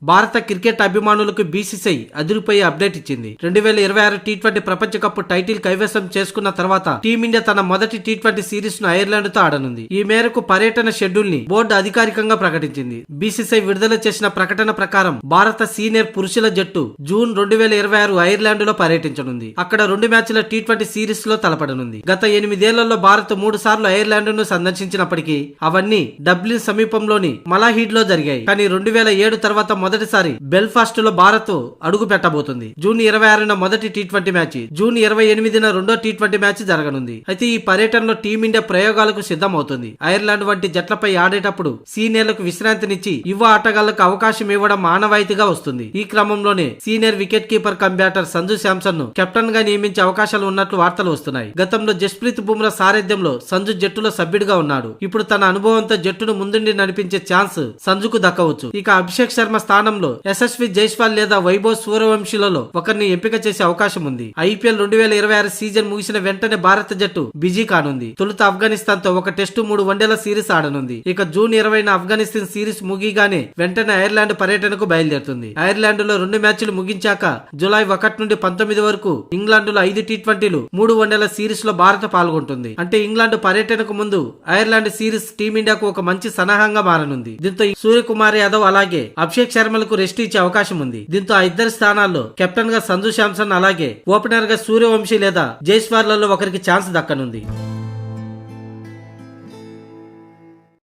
భారత క్రికెట్ అభిమానులకు బీసీసీఐ అదిరిపోయే అప్డేట్ ఇచ్చింది. 2026 టీ20 ప్రపంచ కప్ టైటిల్ కైవసం చేసుకున్న తర్వాత టీమిండియా తన మొదటి టీ20 సిరీస్ ను ఐర్లాండ్ తో ఆడనుంది. ఈ మేరకు పర్యటన షెడ్యూల్ ని బోర్డు అధికారికంగా ప్రకటించింది. బీసీసీఐ విడుదల చేసిన ప్రకటన ప్రకారం భారత సీనియర్ పురుషుల జట్టు జూన్ 2026 ఐర్లాండ్ లో పర్యటించనుంది. అక్కడ 2 మ్యాచ్ల టీ20 సిరీస్ లో తలపడనుంది. గత 8 ఏళ్లలో భారత్ 3 సార్లు ఐర్లాండ్ ను సందర్శించినప్పటికీ అవన్నీ డబ్లిన్ సమీపంలోని మలాహీడ్ లో జరిగాయి. కానీ 2007 తర్వాత మొదటిసారి బెల్ఫాస్ట్ లో భారత్ అడుగు పెట్టబోతుంది. జూన్ 26న మొదటి టీ20 మ్యాచ్, జూన్ 28న రెండో టీ20 మ్యాచ్ జరగనుంది. అయితే ఈ పర్యటనలో టీమిండియా ప్రయోగాలకు సిద్ధమవుతుంది. ఐర్లాండ్ వంటి జట్లపై ఆడేటప్పుడు సీనియర్లకు విశ్రాంతినిచ్చి యువ ఆటగాళ్లకు అవకాశం ఇవ్వడం ఆనవాయితీగా వస్తుంది. ఈ క్రమంలోనే senior wicket keeper cum batter Sanju Samson ను కెప్టెన్ గా నియమించే అవకాశాలు ఉన్నట్లు వార్తలు వస్తున్నాయి. గతంలో జస్ప్రీత్ బుమ్రా సారథ్యంలో సంజు జట్టులో సభ్యుడిగా ఉన్నాడు. ఇప్పుడు తన అనుభవంతో జట్టును ముందుండి నడిపించే ఛాన్స్ సంజుకు దక్కవచ్చు. ఇక అభిషేక్ శర్మ స్థానంలో యశస్వి జైస్వాల్ లేదా వైభవ్ సూర్యవంశీలలో ఒకరిని ఎంపిక చేసే అవకాశం ఉంది. ఐపీఎల్ 2026 సీజన్ ముగిసిన వెంటనే భారత జట్టు బిజీ కానుంది. తొలుత ఆఫ్ఘనిస్తాన్ తో ఒక టెస్టు 3 వన్డేల సిరీస్ ఆడనుంది. ఇక జూన్ 20న ఆఫ్ఘనిస్తాన్ సిరీస్ ముగిగానే వెంటనే ఐర్లాండ్ పర్యటనకు బయలుదేరుతుంది. ఐర్లాండ్ లో 2 మ్యాచ్లు ముగించాక జూలై 1 నుండి 19 వరకు ఇంగ్లాండ్ లో 5 టీ20లు 3 వన్డేల సిరీస్ లో భారత్ పాల్గొంటుంది. అంటే ఇంగ్లాండ్ పర్యటనకు ముందు ఐర్లాండ్ సిరీస్ టీమిండియాకు ఒక మంచి సన్నాహంగా మారనుంది. దీంతో సూర్యకుమార్ యాదవ్ అలాగే అభిషేక్ శర్మలకు రెస్ట్ ఇచ్చే అవకాశం ఉంది. దీంతో ఆ ఇద్దరి స్థానాల్లో కెప్టెన్ గా సంజు శాంసన్ అలాగే ఓపెనర్ గా సూర్యవంశీ లేదా జైస్వాల్ లలో ఒకరికి ఛాన్స్ దక్కనుంది.